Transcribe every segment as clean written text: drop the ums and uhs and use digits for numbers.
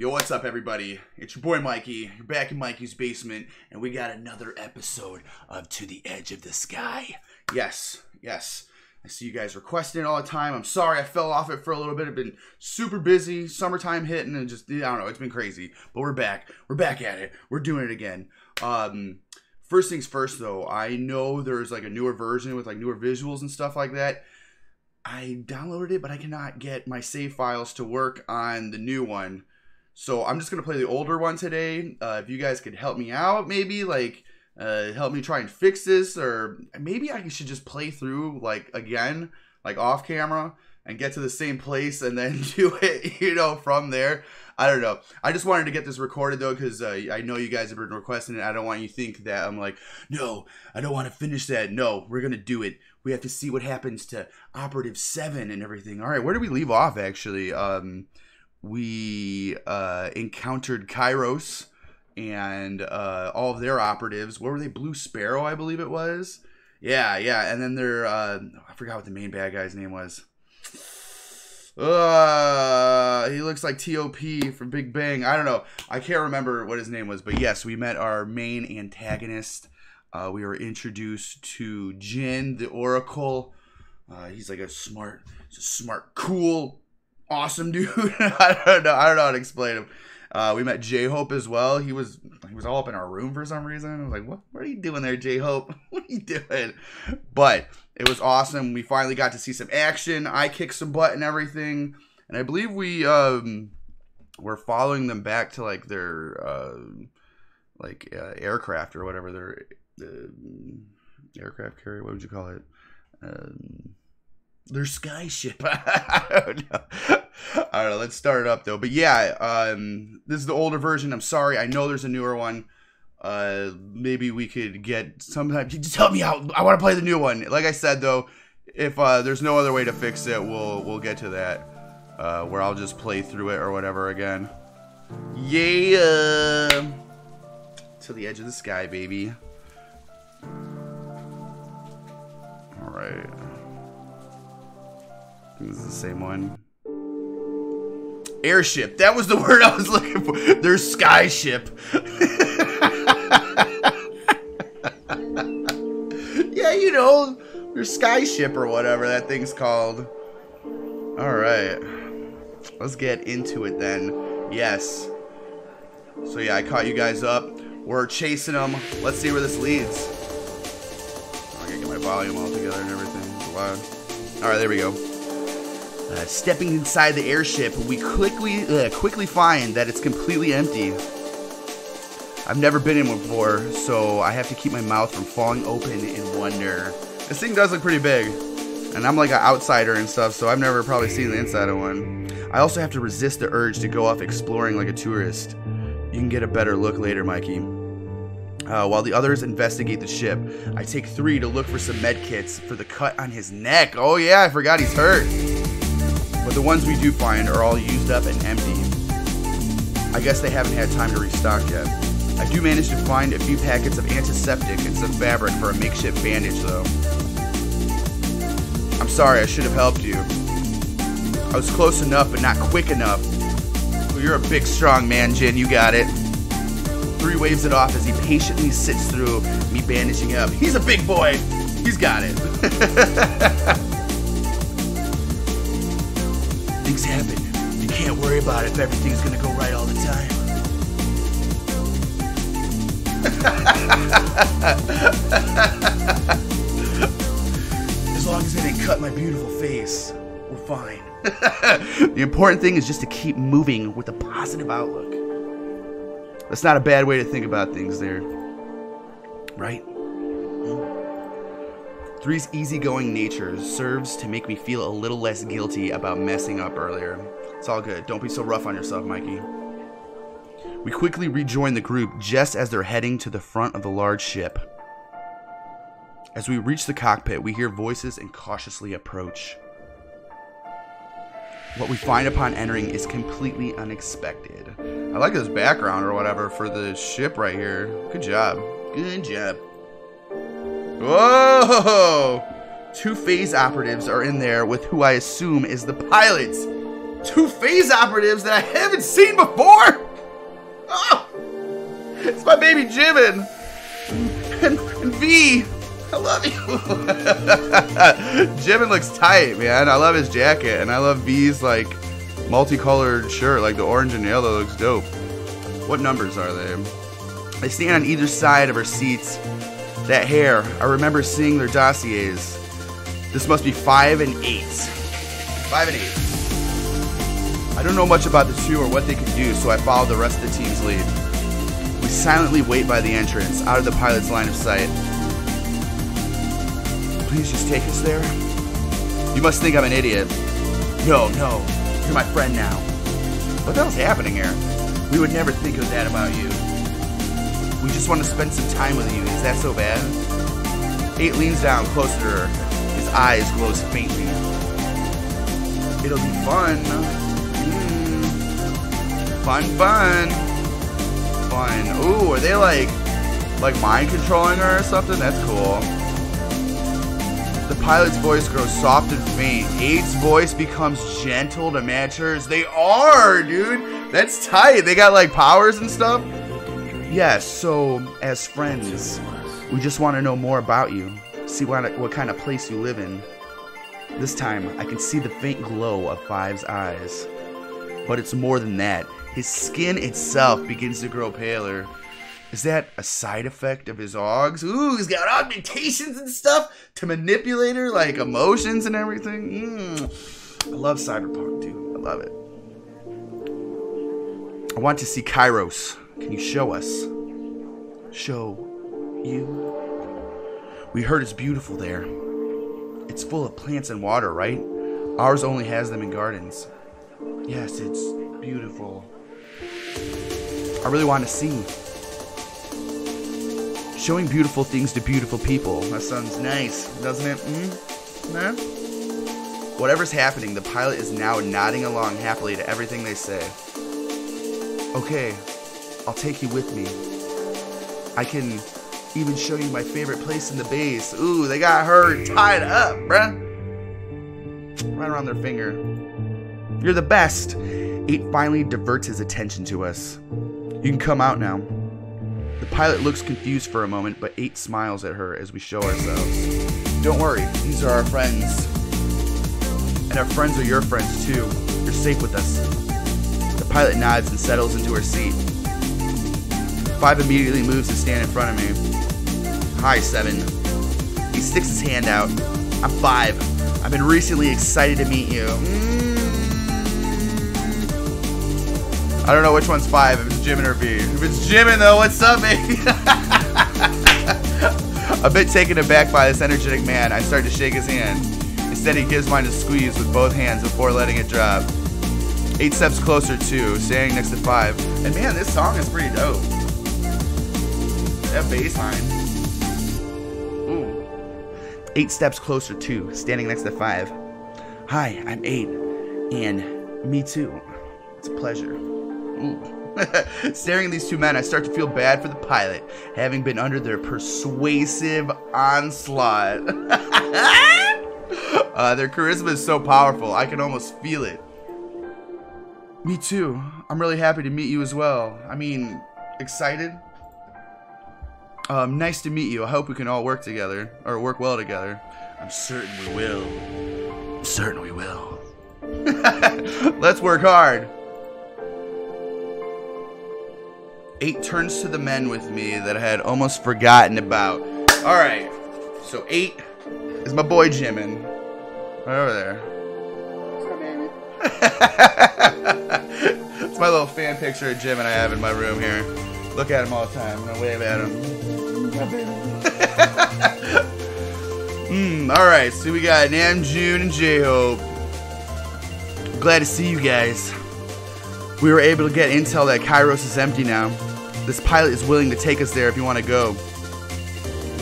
Yo, what's up, everybody? It's your boy Mikey. You're back in Mikey's basement, and we got another episode of To the Edge of the Sky. Yes. I see you guys requesting it all the time. I'm sorry I fell off it for a little bit. I've been super busy, summertime hitting, and just, I don't know, it's been crazy. But we're back. We're back at it. We're doing it again. First things first, though, I know there's like a newer version with like newer visuals and stuff like that. I downloaded it, but I cannot get my save files to work on the new one. So I'm just going to play the older one today. If you guys could help me out, maybe, like, help me try and fix this, or maybe I should just play through, like, again, like, off camera, and get to the same place, and then do it, you know, from there. I don't know. I just wanted to get this recorded, though, because I know you guys have been requesting it. I don't want you to think that I'm like, no, I don't want to finish that. No, we're going to do it. We have to see what happens to Operative 7 and everything. All right, where did we leave off, actually? We encountered Kairos and all of their operatives. What were they? Blue Sparrow, I believe it was. Yeah. And then they're I forgot what the main bad guy's name was. He looks like T.O.P. from Big Bang. I don't know. I can't remember what his name was. But yes, we met our main antagonist. We were introduced to Jin, the Oracle. He's like a smart, cool, awesome dude. I don't know how to explain him. We met J-Hope as well. He was all up in our room for some reason. I was like, what are you doing there, J-Hope? What are you doing? But it was awesome. We finally got to see some action. I kicked some butt and everything. And I believe we were following them back to like their aircraft or whatever, their aircraft carrier. What would you call it? Their Skyship. I don't know. Let's start it up though. But yeah, this is the older version. I'm sorry. I know there's a newer one. Maybe we could get sometime. Just help me out. I want to play the new one. Like I said though, if there's no other way to fix it, we'll get to that. Where I'll just play through it or whatever again. Yeah. To the edge of the sky, baby. All right. This is the same one. Airship. That was the word I was looking for. There's Skyship. Yeah, you know, there's Skyship or whatever that thing's called. Alright. Let's get into it then. Yes. So yeah, I caught you guys up. We're chasing them. Let's see where this leads. I gotta get my volume all together and everything. It's loud. Alright, there we go. Stepping inside the airship, we quickly find that it's completely empty. I've never been in one before, so I have to keep my mouth from falling open in wonder. This thing does look pretty big, and I'm like an outsider and stuff, so I've never probably seen the inside of one. I also have to resist the urge to go off exploring like a tourist. You can get a better look later, Mikey. While the others investigate the ship, I take 3 to look for some med kits for the cut on his neck. Oh yeah, I forgot he's hurt. But the ones we do find are all used up and empty. I guess they haven't had time to restock yet. I do manage to find a few packets of antiseptic and some fabric for a makeshift bandage though. I'm sorry, I should have helped you. I was close enough but not quick enough. Well, you're a big strong man, Jin, you got it. 3 waves it off as he patiently sits through me bandaging up. He's a big boy. He's got it. Things happen. You can't worry about it if everything's gonna go right all the time. As long as it didn't cut my beautiful face, we're fine. The important thing is just to keep moving with a positive outlook. That's not a bad way to think about things there. Right? 3's easygoing nature serves to make me feel a little less guilty about messing up earlier. It's all good. Don't be so rough on yourself, Mikey. We quickly rejoin the group just as they're heading to the front of the large ship. As we reach the cockpit, we hear voices and cautiously approach. What we find upon entering is completely unexpected. I like this background or whatever for the ship right here. Good job. Good job. Whoa! 2 phase operatives are in there with who I assume is the pilot. 2 phase operatives that I haven't seen before. Oh, it's my baby Jimin and V. I love you. Jimin looks tight, man. I love his jacket, and I love V's like multicolored shirt, like the orange and yellow looks dope. What numbers are they? They stand on either side of her seats. That hair, I remember seeing their dossiers. This must be 5 and 8. 5 and 8. I don't know much about the 2 or what they can do, so I follow the rest of the team's lead. We silently wait by the entrance, out of the pilot's line of sight. Please just take us there. You must think I'm an idiot. No, you're my friend now. What the hell's happening here? We would never think of that about you. We just want to spend some time with you. Is that so bad? 8 leans down closer to her. His eyes glows faintly. It'll be fun. Fun. Ooh, are they like mind controlling her or something? That's cool. The pilot's voice grows soft and faint. 8's voice becomes gentle to match hers. They are, dude. That's tight. They got like powers and stuff. Yes, so as friends, we just want to know more about you. See what kind of place you live in. This time, I can see the faint glow of 5's eyes. But it's more than that. His skin itself begins to grow paler. Is that a side effect of his augs? Ooh, he's got augmentations and stuff to manipulate her, like emotions and everything. I love Cyberpunk, dude. I love it. I want to see Kairos. Can you show us? Show you? We heard it's beautiful there. It's full of plants and water, right? Ours only has them in gardens. Yes, it's beautiful. I really want to see. Showing beautiful things to beautiful people. That sounds nice, doesn't it? Nah? Whatever's happening, the pilot is now nodding along happily to everything they say. Okay, I'll take you with me. I can even show you my favorite place in the base. Ooh, they got her tied up, bruh. Right around their finger. You're the best. 8 finally diverts his attention to us. You can come out now. The pilot looks confused for a moment, but 8 smiles at her as we show ourselves. Don't worry, these are our friends. And our friends are your friends too. You're safe with us. The pilot nods and settles into her seat. 5 immediately moves to stand in front of me. Hi, 7. He sticks his hand out. I'm 5. I've been recently excited to meet you. I don't know which one's 5, if it's Jimin or V. If it's Jimin though, what's up, baby? A bit taken aback by this energetic man, I start to shake his hand. Instead, he gives mine a squeeze with both hands before letting it drop. 8 steps closer too, standing next to 5. And man, this song is pretty dope. That bass line. Ooh. 8 steps closer too, standing next to 5. Hi, I'm 8. And me too. It's a pleasure. Ooh. Staring at these 2 men, I start to feel bad for the pilot, having been under their persuasive onslaught. Their charisma is so powerful, I can almost feel it. Me too. I'm really happy to meet you as well. I mean, excited? Nice to meet you. I hope we can all work together, or work well together. I'm certain we will. I'm certain we will. Let's work hard. 8 turns to the men with me that I had almost forgotten about. Alright, so 8 is my boy Jimin. Right over there. What's up, baby? It's my little fan picture of Jimin I have in my room here. Look at him all the time. I'm gonna wave at him. Alright, so we got Namjoon and J-Hope. Glad to see you guys. We were able to get intel that Kairos is empty now. This pilot is willing to take us there if you want to go.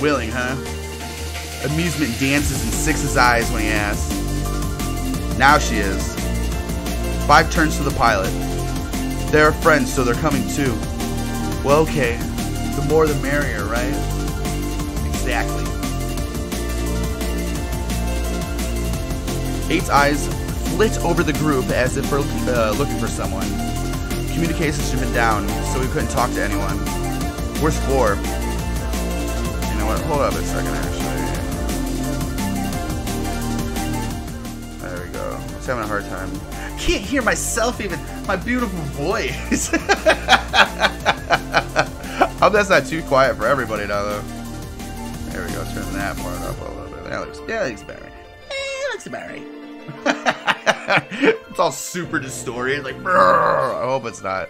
Willing, huh? Amusement dances in 6's eyes when he asks. Now she is. 5 turns to the pilot. They're friends, so they're coming too. Well, okay. The more the merrier, right? Exactly. 8's eyes flit over the group as if we're looking for someone. Communications have been down, so we couldn't talk to anyone. Where's 4? You know what? Hold up a second, actually. There we go. I was having a hard time. Can't hear myself even. My beautiful voice. I hope that's not too quiet for everybody now, though. There we go. Turn that part up a little bit. That looks better. That looks better. It's all super distorted. Like, I hope it's not.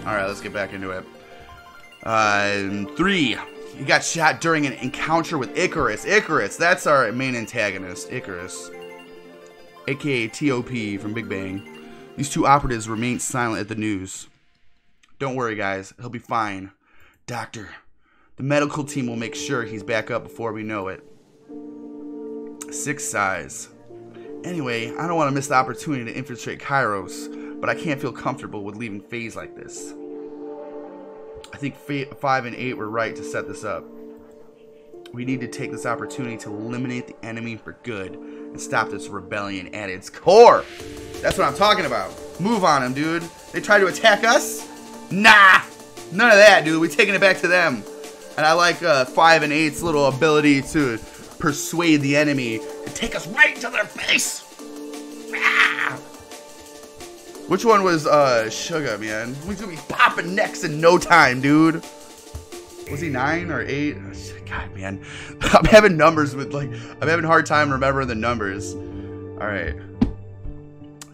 Alright, let's get back into it. 3. He got shot during an encounter with Icarus. Icarus, that's our main antagonist. Icarus. AKA TOP from Big Bang. These 2 operatives remain silent at the news. Don't worry, guys. He'll be fine. Doctor, the medical team will make sure he's back up before we know it. 6 sighs. Anyway, I don't want to miss the opportunity to infiltrate Kairos, but I can't feel comfortable with leaving FaZe like this. I think 5 and 8 were right to set this up. We need to take this opportunity to eliminate the enemy for good and stop this rebellion at its core. That's what I'm talking about. Move on them, dude. They try to attack us? Nah! None of that, dude. We're taking it back to them. And I like 5 and 8's little ability to persuade the enemy to take us right to their face. Ah! Which one was Sugar, man? He's gonna be popping necks in no time, dude. Was he 9 or 8? God, man. I'm having numbers with, like, I'm having a hard time remembering the numbers. Alright.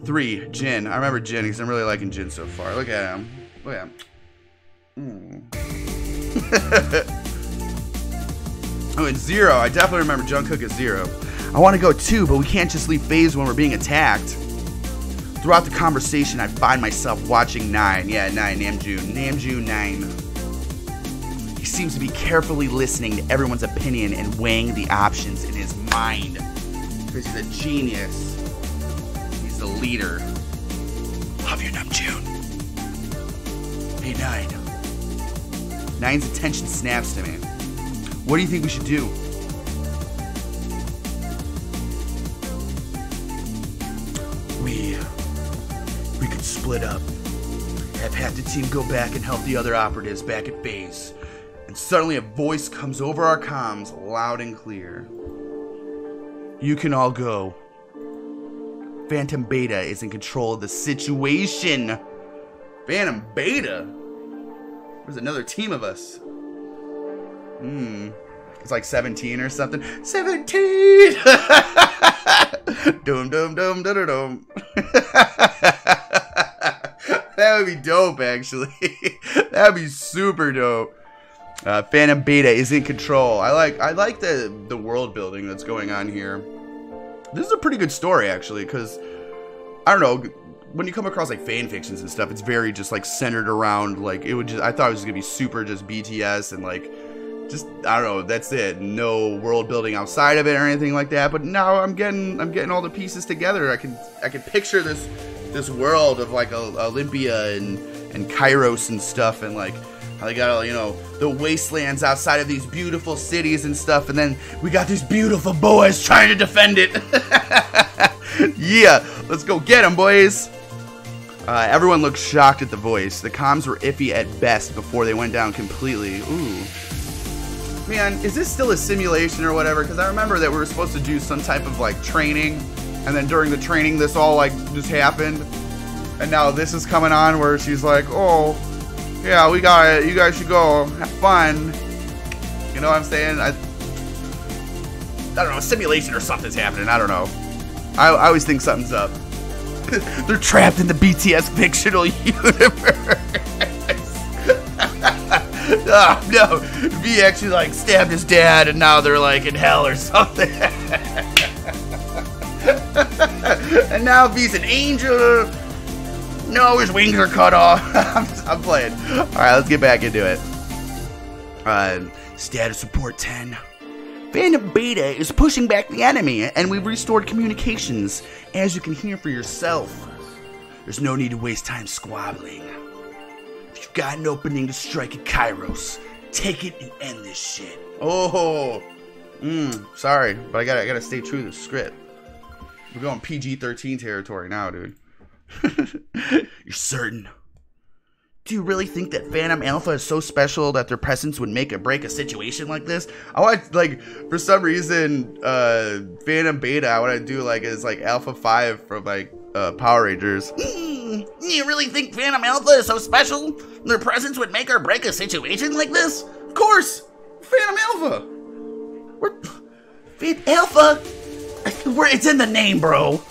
3, Jin. I remember Jin because I'm really liking Jin so far. Look at him. Look at him. Oh, and 0. I definitely remember Jungkook as 0. I want to go too, but we can't just leave FaZe when we're being attacked. Throughout the conversation, I find myself watching 9. Yeah, 9, Namjoon. Namjoon 9. He seems to be carefully listening to everyone's opinion and weighing the options in his mind. Because he's a genius. He's the leader. Love you, Namjoon. Hey, 9. 9's attention snaps to me. What do you think we should do? We could split up. Have half the team go back and help the other operatives back at FaZe. And suddenly a voice comes over our comms loud and clear. You can all go. Phantom Beta is in control of the situation. Phantom Beta? There's another team of us. It's like 17 or something. 17! Dum dum dum dum dum. That would be dope, actually. That would be super dope. Phantom Beta is in control. I like the world building that's going on here. This is a pretty good story, actually, because I don't know, when you come across like fan fictions and stuff, it's very just like centered around like I thought it was gonna be super just BTS and like just I don't know, that's it. No world building outside of it or anything like that. But now I'm getting all the pieces together. I can picture this world of like Olympia and Kairos and stuff, and like how they got all, you know, the wastelands outside of these beautiful cities and stuff, and then we got these beautiful boys trying to defend it. Yeah, let's go get them, boys. Everyone looked shocked at the voice. The comms were iffy at best before they went down completely. Ooh. Man, is this still a simulation or whatever? Because I remember that we were supposed to do some type of like training, and then during the training this all like just happened, and now this is coming on where she's like, oh yeah, we got it, you guys should go have fun. You know what I'm saying? I don't know, a simulation or something's happening. I don't know. I always think something's up. They're trapped in the BTS fictional universe. Oh, no, V actually like stabbed his dad, and now they're like in hell or something. And now V's an angel. No, his wings are cut off. I'm playing. All right, let's get back into it. Status report 10. Phantom Beta is pushing back the enemy, and we've restored communications, as you can hear for yourself. There's no need to waste time squabbling. If you've got an opening to strike at Kairos, take it and end this shit. Oh, sorry, but I gotta stay true to the script. We're going PG-13 territory now, dude. You're certain? Do you really think that Phantom Alpha is so special that their presence would make or break a situation like this? I want, like, for some reason, Phantom Beta, I want to do, like, is, like, Alpha 5 from, like, Power Rangers. You really think Phantom Alpha is so special? Their presence would make or break a situation like this? Of course! Phantom Alpha! Alpha? It's in the name, bro.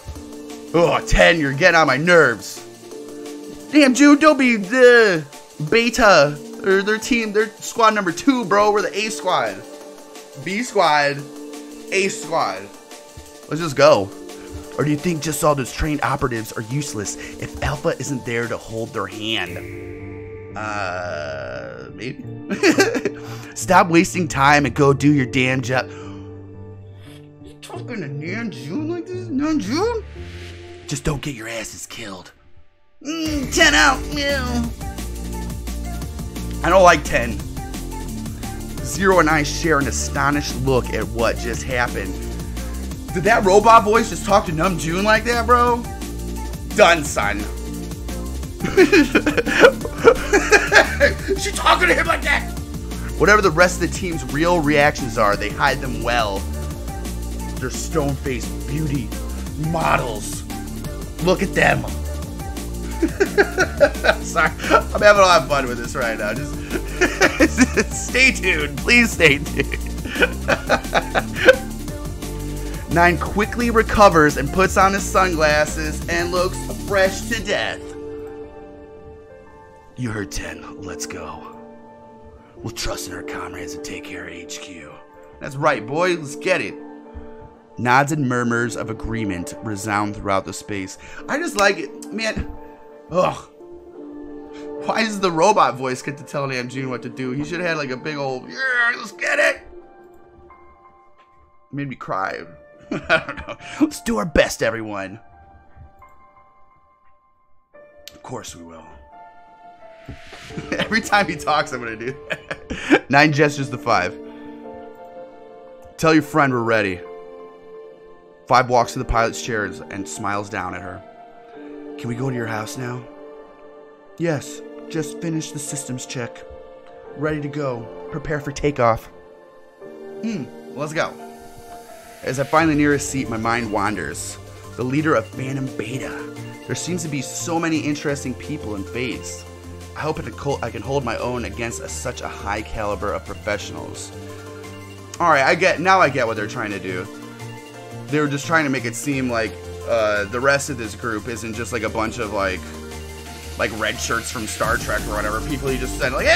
Oh, 10, you're getting on my nerves. Damn, Jude, don't be the Beta. Or their team, they're squad number 2, bro. We're the A squad. B squad. A squad. Let's just go. Or do you think just all those trained operatives are useless if Alpha isn't there to hold their hand? Maybe. Stop wasting time and go do your damn job. You talking to Nanjun like this? Nanjun? Just don't get your asses killed. 10 out. Yeah. I don't like 10. Zero and I share an astonished look at what just happened. Did that robot voice just talk to Namjoon like that, bro? Done, son. She talking to him like that? Whatever the rest of the team's real reactions are, they hide them well. They're stone-faced beauty models. Look at them. Sorry, I'm having a lot of fun with this right now. Just stay tuned. Please stay tuned. 9 quickly recovers and puts on his sunglasses and looks fresh to death. You heard 10. Let's go. We'll trust in our comrades and take care of HQ. That's right, boy. Let's get it. Nods and murmurs of agreement resound throughout the space. I just like it. Man. Ugh. Why does the robot voice get to tell Namjoon what to do? He should have had like a big old, yeah, let's get it. Made me cry. I don't know. Let's do our best, everyone. Of course we will. Every time he talks, I'm going to do that. 9 gestures to 5. Tell your friend we're ready. 5 walks to the pilot's chairs and smiles down at her. Can we go to your house now? Yes, just finished the systems check. Ready to go. Prepare for takeoff. Let's go. As I finally near a seat, my mind wanders. The leader of Phantom Beta. There seems to be so many interesting people in phase. I hope I can hold my own against such a high caliber of professionals. Alright, I get what they're trying to do. They were just trying to make it seem like the rest of this group isn't just like a bunch of like red shirts from Star Trek or whatever. People you just said like,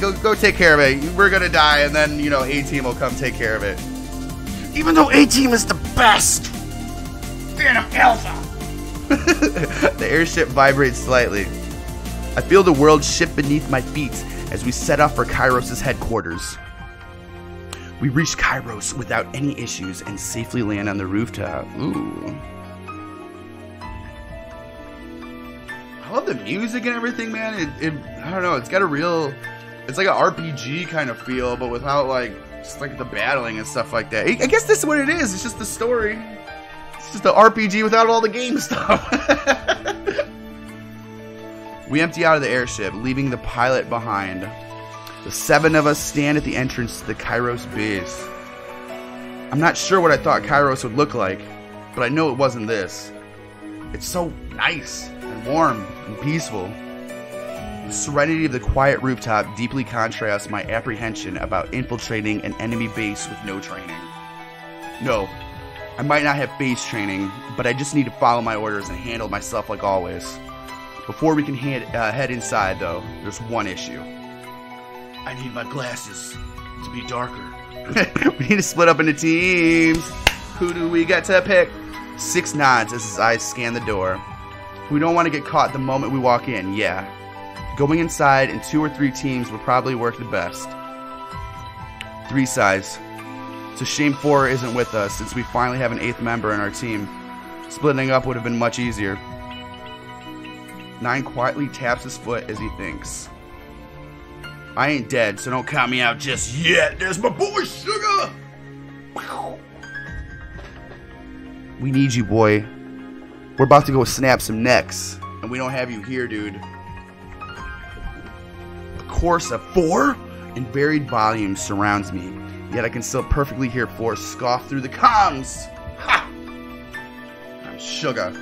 go take care of it. We're gonna die, and then you know A-Team will come take care of it. Even though A-Team is the best. Phantom Alpha. The airship vibrates slightly. I feel the world shift beneath my feet as we set off for Kairos' headquarters. We reach Kairos without any issues and safely land on the rooftop. Ooh. I love the music and everything, man. I don't know, it's got a real, it's like an RPG kind of feel, but without like, just like the battling and stuff like that. I guess this is what it is. It's just the story. It's just the RPG without all the game stuff. We empty out of the airship, leaving the pilot behind. The 7 of us stand at the entrance to the Kairos base. I'm not sure what I thought Kairos would look like, but I know it wasn't this. It's so nice and warm and peaceful. The serenity of the quiet rooftop deeply contrasts my apprehension about infiltrating an enemy base with no training. No, I might not have base training, but I just need to follow my orders and handle myself like always. Before we can head inside, though, there's one issue. I need my glasses to be darker. We need to split up into teams. Who do we get to pick? 6 nods as his eyes scan the door. We don't want to get caught the moment we walk in, yeah. Going inside in 2 or 3 teams would probably work the best. 3 sighs. It's a shame 4 isn't with us, since we finally have an 8th member in our team. Splitting up would have been much easier. 9 quietly taps his foot as he thinks. I ain't dead, so don't count me out just yet. There's my boy, Sugar! We need you, boy. We're about to go snap some necks, and we don't have you here, dude. A chorus of 4 in varied volume surrounds me, yet I can still perfectly hear 4 scoff through the comms. Ha! I'm sugar.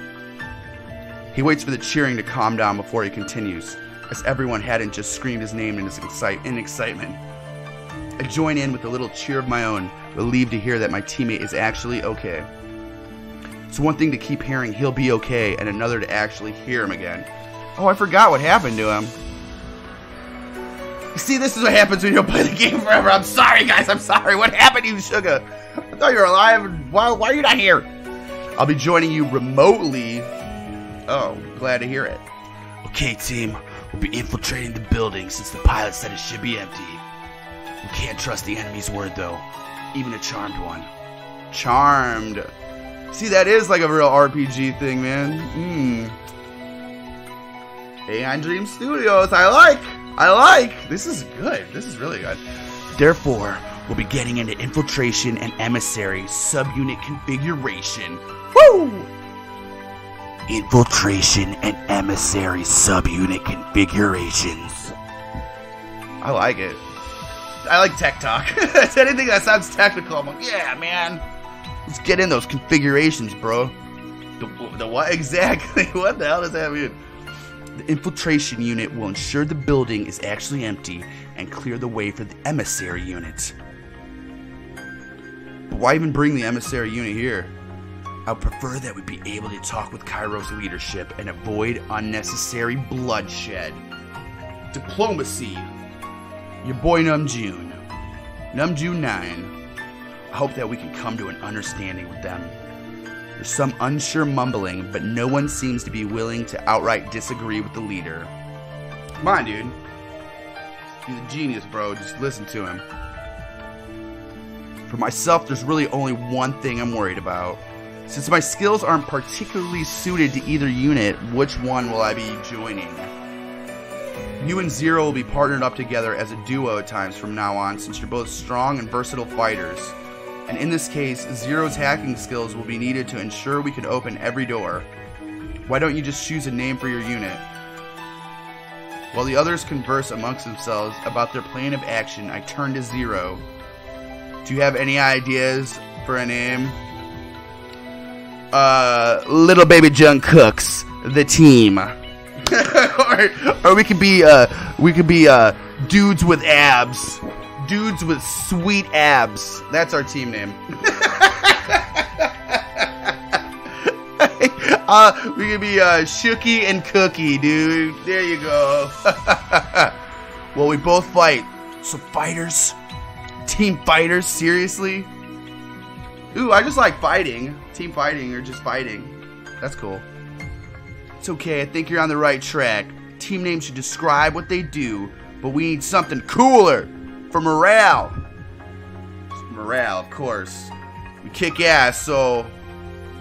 He waits for the cheering to calm down before he continues, as everyone hadn't just screamed his name in excitement. I join in with a little cheer of my own, relieved to hear that my teammate is actually okay. It's one thing to keep hearing he'll be okay, and another to actually hear him again. Oh, I forgot what happened to him. You see, this is what happens when you don't play the game forever. I'm sorry, guys. I'm sorry. What happened to you, Sugar? I thought you were alive. Why are you not here? I'll be joining you remotely. Oh, glad to hear it. Okay, team. We'll be infiltrating the building since the pilot said it should be empty. We can't trust the enemy's word, though. Even a charmed one. Charmed. See, that is like a real RPG thing, man. AI Dream Studios. I like. This is good. This is really good. Therefore, we'll be getting into infiltration and emissary subunit configuration. Woo! Infiltration and emissary subunit configurations. I like it. I like tech talk. It's anything that sounds technical. I'm like, yeah, man. Let's get in those configurations, bro. The what exactly? What the hell does that mean? The infiltration unit will ensure the building is actually empty and clear the way for the emissary unit. But why even bring the emissary unit here? I would prefer that we be able to talk with Kairos leadership and avoid unnecessary bloodshed. Diplomacy. Your boy Namjoon. Namjoon 9. I hope that we can come to an understanding with them. There's some unsure mumbling, but no one seems to be willing to outright disagree with the leader. Come on, dude. He's a genius, bro. Just listen to him. For myself, there's really only one thing I'm worried about. Since my skills aren't particularly suited to either unit, which one will I be joining? You and Zero will be partnered up together as a duo at times from now on, since you're both strong and versatile fighters. And in this case, Zero's hacking skills will be needed to ensure we can open every door. Why don't you just choose a name for your unit? While the others converse amongst themselves about their plan of action, I turn to Zero. Do you have any ideas for a name? Little baby Jungkooks, the team. or we could be dudes with abs. Dudes with sweet abs. That's our team name. We could be Shooky and Cookie, dude. There you go. Well, we both fight. So fighters? Team fighters? Seriously? Ooh, I just like fighting. Team fighting or just fighting. That's cool. It's okay, I think you're on the right track. Team names should describe what they do, but we need something cooler for morale. Morale, of course. We kick ass, so...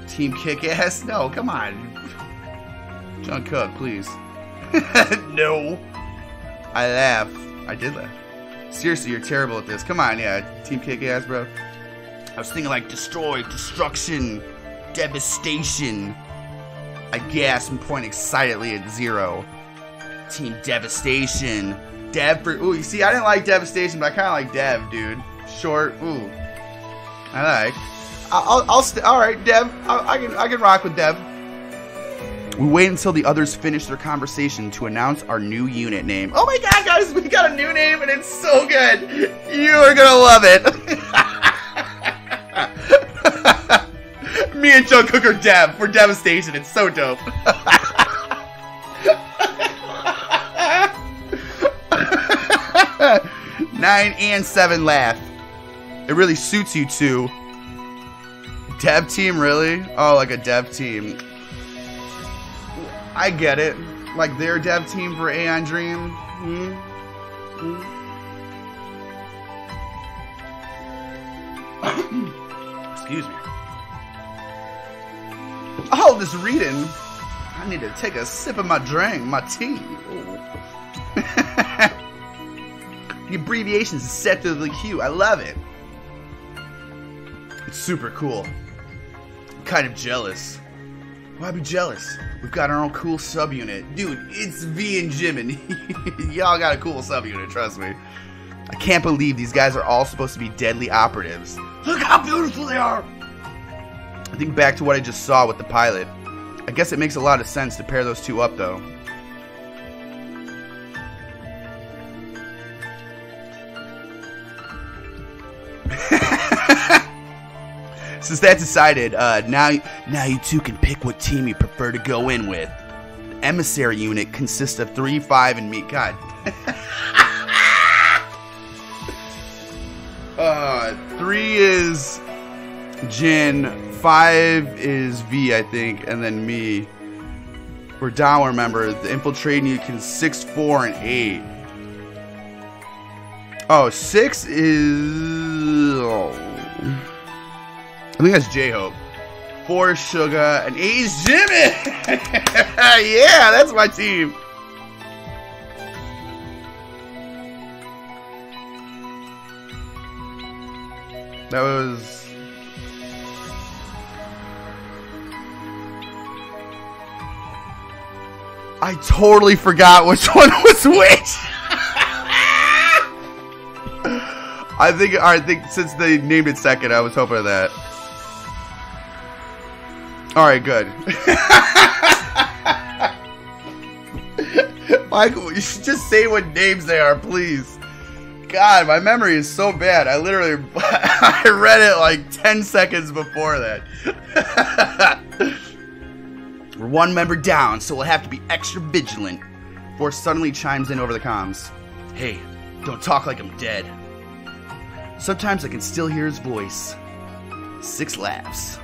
Team kick ass? No, come on. Jungkook, please. No. I laugh. I did laugh. Seriously, you're terrible at this. Come on, yeah. Team kick ass, bro. I was thinking like destroy, destruction, devastation. I gasp and point excitedly at Zero. Team devastation. Dev for ooh, you see, I didn't like devastation, but I kind of like Dev, dude. Short, ooh. I like. All right, Dev. I can rock with Dev. We wait until the others finish their conversation to announce our new unit name. Oh my god, guys, we got a new name and it's so good. You are gonna love it. Me and Jungkook are Dev for devastation. It's so dope. 9 and 7 laugh. It really suits you two. Dev team, really? Oh, like a dev team. I get it. Like their dev team for Aeon Dream. Excuse me. Oh, this reading. I need to take a sip of my drink, my tea. The abbreviations is set to the Q. I love it. It's super cool. kind of jealous. Why be jealous? We've got our own cool subunit. Dude, it's V and Jimin. Y'all got a cool subunit, trust me. I can't believe these guys are all supposed to be deadly operatives. Look how beautiful they are! I think back to what I just saw with the pilot. I guess it makes a lot of sense to pair those two up, though. Since that's decided, now you two can pick what team you prefer to go in with. The emissary unit consists of 3, 5, and me. God. 3 is Jin, 5 is V, I think, and then me. We're down, remember. The infiltrating unit can 6, 4, and 8. Oh, 6 is... Oh. I think that's J-Hope. 4 is Suga, and 8 is Jimin! Yeah, that's my team. That was... I totally forgot which one was which. I think since they named it second, I was hoping for that. Alright, good. Michael, you should just say what names they are, please. God, my memory is so bad. I literally I read it like 10 seconds before that. We're 1 member down, so we'll have to be extra vigilant. Force suddenly chimes in over the comms. Hey, don't talk like I'm dead. Sometimes I can still hear his voice. 6 laughs.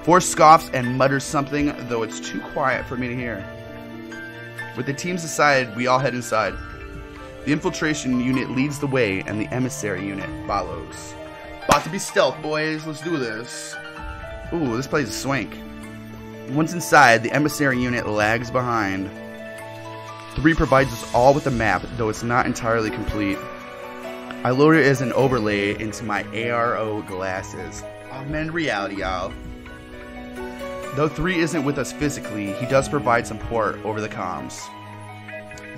4 scoffs and mutters something, though it's too quiet for me to hear. With the teams aside, we all head inside. The infiltration unit leads the way, and the emissary unit follows. About to be stealth, boys. Let's do this. Ooh, this place is swank. Once inside, the emissary unit lags behind. 3 provides us all with a map, though it's not entirely complete. I load it as an overlay into my ARO glasses. Augmented reality, y'all. Though 3 isn't with us physically, he does provide support over the comms.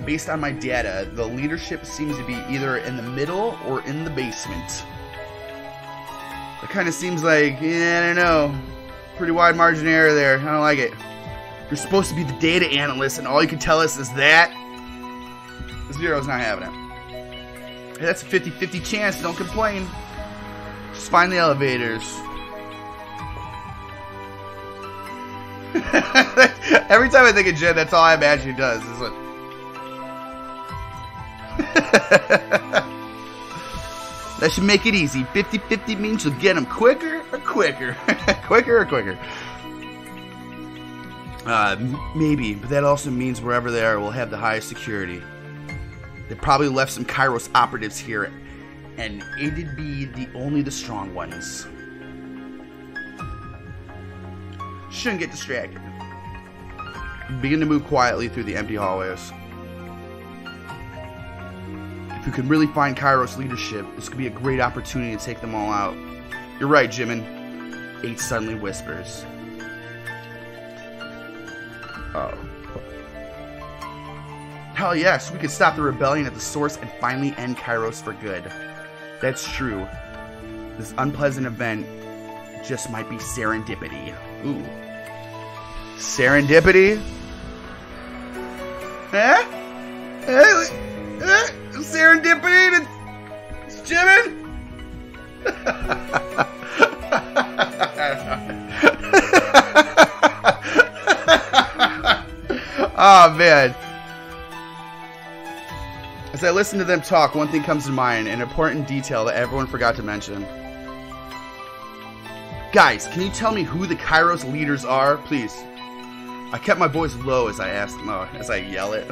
Based on my data, the leadership seems to be either in the middle or in the basement. It kind of seems like, yeah, I don't know, pretty wide margin of error there. I don't like it. You're supposed to be the data analyst, and all you can tell us is that. Zero's not having it. Hey, that's a 50-50 chance. Don't complain. Just find the elevators. Every time I think of Jen, that's all I imagine he does. Is like... That should make it easy. 50-50 means you'll get them quicker or quicker. Quicker or quicker. Maybe, but that also means wherever they are, we'll have the highest security. They probably left some Kairos operatives here, and it'd be only the strong ones. Shouldn't get distracted. Begin to move quietly through the empty hallways. If we could really find Kairos leadership, this could be a great opportunity to take them all out. You're right, Jimin. 8 suddenly whispers. Oh. Hell yes, we could stop the rebellion at the source and finally end Kairos for good. That's true. This unpleasant event just might be serendipity. Ooh. Serendipity? Huh? Serendipity? It's Jimin? Oh, man. As I listen to them talk, one thing comes to mind, an important detail that everyone forgot to mention. Guys, can you tell me who the Kairos leaders are, please? I kept my voice low as I asked them, as I yell it.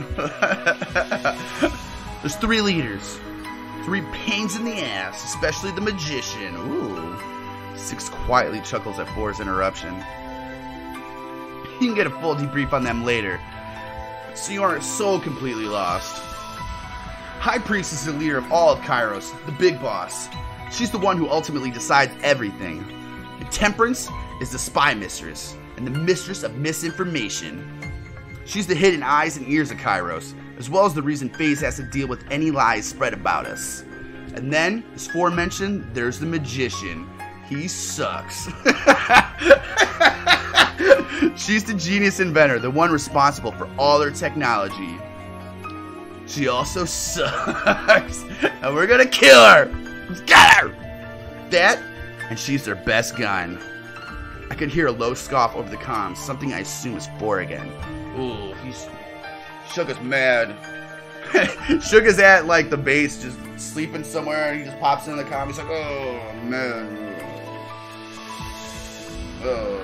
There's 3 leaders. 3 pains in the ass, especially the magician. Ooh. 6 quietly chuckles at 4's interruption. You can get a full debrief on them later, so you aren't so completely lost. High Priestess is the leader of all of Kairos, the big boss. She's the one who ultimately decides everything. And Temperance is the spy mistress and the mistress of misinformation. She's the hidden eyes and ears of Kairos, as well as the reason FaZe has to deal with any lies spread about us. And then, as aforementioned, there's the magician. He sucks. She's the genius inventor, the one responsible for all their technology. She also sucks. And we're gonna kill her. Let's get her. That, and she's their best gun. I could hear a low scoff over the comms, something I assume is 4 again. Ooh, Shook is mad. Shook is at like the base, just sleeping somewhere, and he just pops in the comm. He's like, oh man. Oh.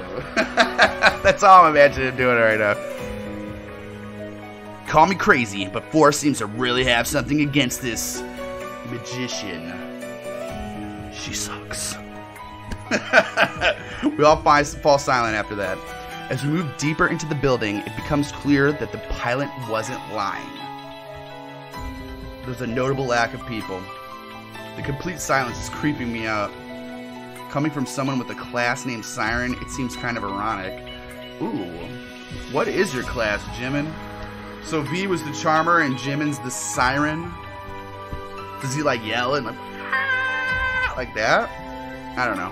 That's all I'm imagining doing right now. Call me crazy, but 4 seems to really have something against this magician. She sucks. We all fall silent after that. As we move deeper into the building, it becomes clear that the pilot wasn't lying. There's a notable lack of people. The complete silence is creeping me out. Coming from someone with a class named Siren, it seems kind of ironic. Ooh, what is your class, Jimin? So V was the charmer and Jimin's the Siren? Does he like yell and like that? I don't know.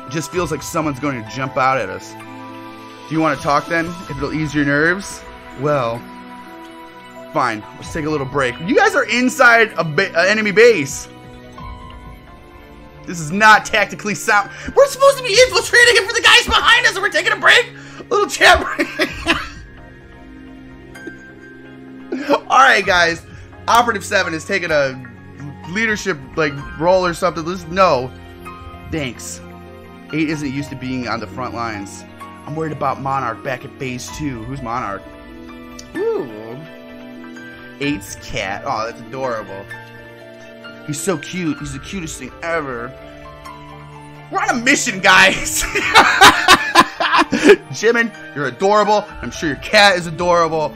It just feels like someone's going to jump out at us. Do you want to talk then? If it'll ease your nerves? Well, fine. Let's take a little break. You guys are inside an enemy base. This is not tactically sound. We're supposed to be infiltrating him for the guys behind us and we're taking a break? A little chat break. Alright guys. Operative 7 is taking a leadership like role or something. No. Thanks. 8 isn't used to being on the front lines. I'm worried about Monarch back at phase 2. Who's Monarch? Ooh. 8's cat. Oh, that's adorable. He's so cute. He's the cutest thing ever. We're on a mission, guys. Jimin, you're adorable. I'm sure your cat is adorable.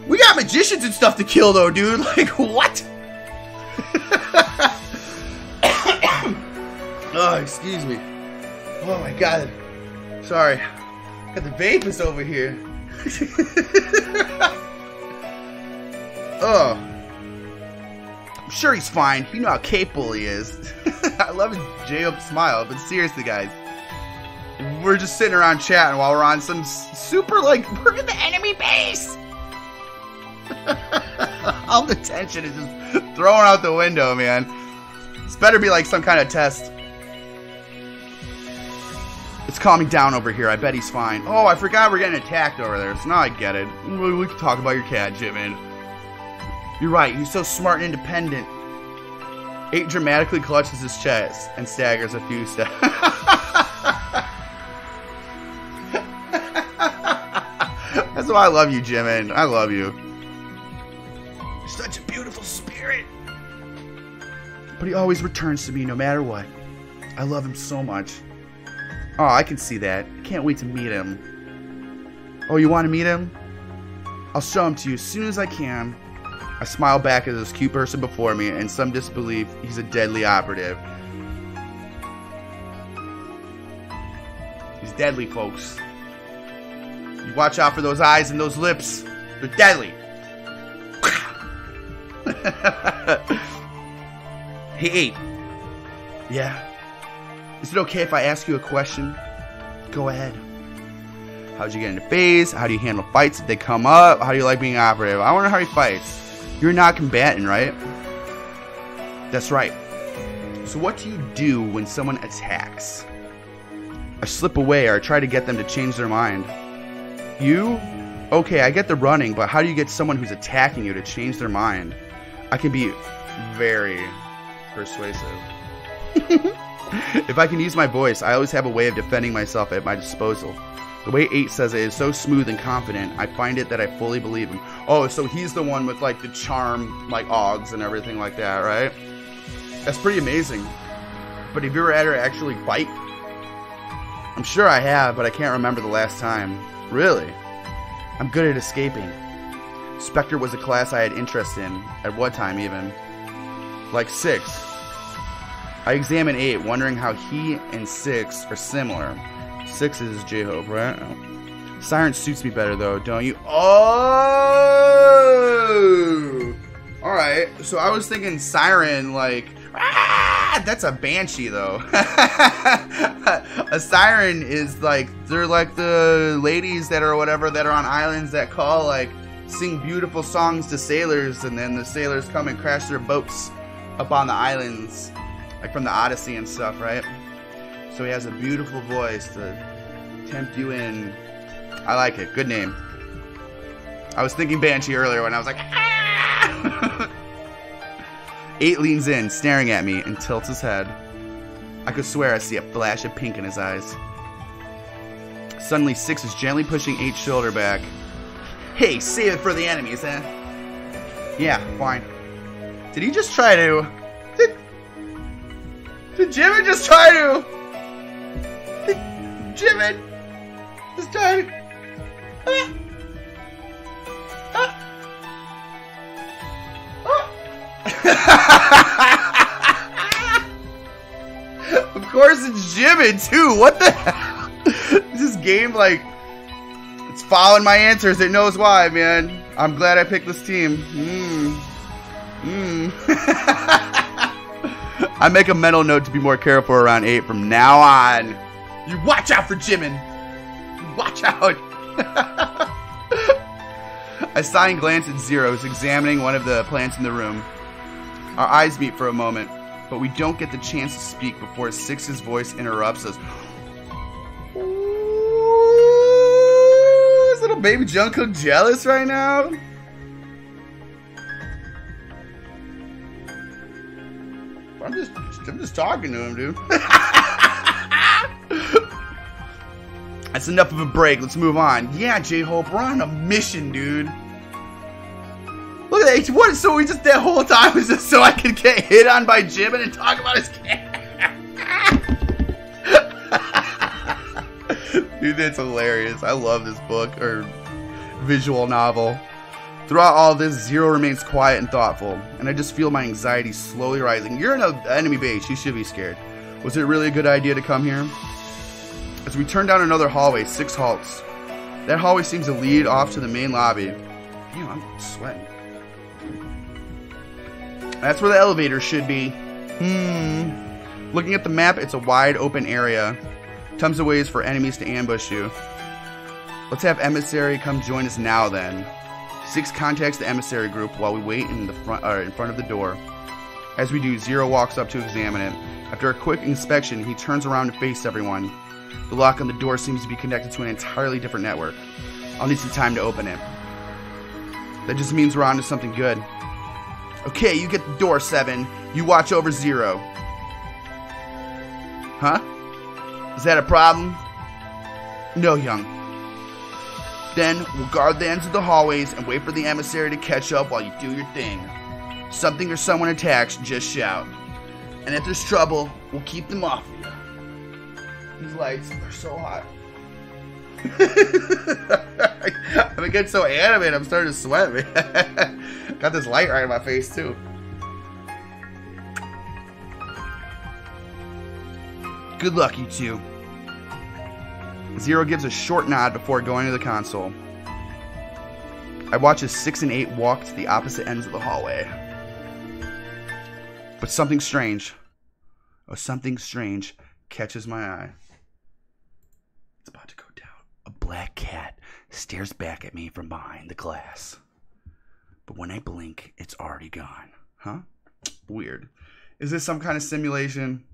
We got magicians and stuff to kill, though, dude. Like, what? Oh, excuse me. Oh, my God. Sorry. Got the vapors over here. Oh. I'm sure he's fine. You know how capable he is. I love his J-up smile, but seriously, guys. We're just sitting around chatting while we're on some super, like, we're in the enemy base. All the tension is just thrown out the window, man. This better be like some kind of test. It's calming down over here. I bet he's fine. Oh, I forgot we're getting attacked over there. So now I get it. We can talk about your cat, Jimin. You're right. He's so smart and independent. 8 dramatically clutches his chest and staggers a few steps. That's why I love you, Jimin. I love you. You're such a beautiful spirit. But he always returns to me no matter what. I love him so much. Oh, I can see that. Can't wait to meet him. Oh, you want to meet him? I'll show him to you as soon as I can. I smile back at this cute person before me, and in some disbelief, he's a deadly operative. He's deadly, folks. You watch out for those eyes and those lips. They're deadly. Hey, 8. Yeah? Is it okay if I ask you a question? Go ahead. How'd you get into phase? How do you handle fights if they come up? How do you like being operative? I wonder how he fights. You're not combatant, right? That's right. So what do you do when someone attacks? I slip away or I try to get them to change their mind. You? Okay, I get the running, but how do you get someone who's attacking you to change their mind? I can be very persuasive. If I can use my voice, I always have a way of defending myself at my disposal. The way 8 says it is so smooth and confident, I find it that I fully believe him. Oh, so he's the one with like the charm, like Augs and everything like that, right? That's pretty amazing. But have you ever had her actually fight? I'm sure I have, but I can't remember the last time. Really? I'm good at escaping. Spectre was a class I had interest in. At what time even? Like 6. I examine 8, wondering how he and 6 are similar. 6 is J-Hope, right? Oh. Siren suits me better, though, don't you? Oh! Alright, so I was thinking Siren, like... Ah, that's a banshee, though. A siren is like... They're like the ladies that are whatever that are on islands that call, like... Sing beautiful songs to sailors, and then the sailors come and crash their boats up on the islands. Like from the Odyssey and stuff, right? So he has a beautiful voice to tempt you in. I like it. Good name. I was thinking Banshee earlier when I was like, ah! 8 leans in, staring at me, and tilts his head. I could swear I see a flash of pink in his eyes. Suddenly, 6 is gently pushing 8's shoulder back. Hey, save it for the enemies, huh? Yeah, fine. Did he just try to... Did Jimin just try to... Did Jimin just try to... Of course it's Jimin, too. What the hell? This game, like... It's following my answers. It knows why, man. I'm glad I picked this team. I make a mental note to be more careful around 8 from now on. You watch out for Jimin. You watch out. I sigh and glance at Zero's, examining one of the plants in the room. Our eyes meet for a moment, but we don't get the chance to speak before 6's voice interrupts us. Is little baby Jungkook jealous right now? I'm just talking to him, dude. That's enough of a break. Let's move on. Yeah, J-Hope, we're on a mission, dude. Look at that. What? So we just that whole time was just so I could get hit on by Jimin and talk about his cat. Dude, that's hilarious. I love this book or visual novel. Throughout all this, Zero remains quiet and thoughtful, and I just feel my anxiety slowly rising. You're in an enemy base. You should be scared. Was it really a good idea to come here? As we turn down another hallway, 6 halts. That hallway seems to lead off to the main lobby. Damn, I'm sweating. That's where the elevator should be. Looking at the map, it's a wide open area. Tons of ways for enemies to ambush you. Let's have Emissary come join us now then. 6 contacts the emissary group while we wait in front of the door. As we do, Zero walks up to examine it. After a quick inspection, he turns around to face everyone. The lock on the door seems to be connected to an entirely different network. I'll need some time to open it. That just means we're on to something good. Okay, you get the door, 7. You watch over Zero. Huh? Is that a problem? No, Young. Then, we'll guard the ends of the hallways and wait for the emissary to catch up while you do your thing. Something or someone attacks, just shout. And if there's trouble, we'll keep them off of you. These lights are so hot. I'm getting so animated, I'm starting to sweat, man. Got this light right in my face, too. Good luck, you two. Zero gives a short nod before going to the console. I watch as 6 and 8 walk to the opposite ends of the hallway. But something strange catches my eye. It's about to go down. A black cat stares back at me from behind the glass. But when I blink, it's already gone. Huh? Weird. Is this some kind of simulation?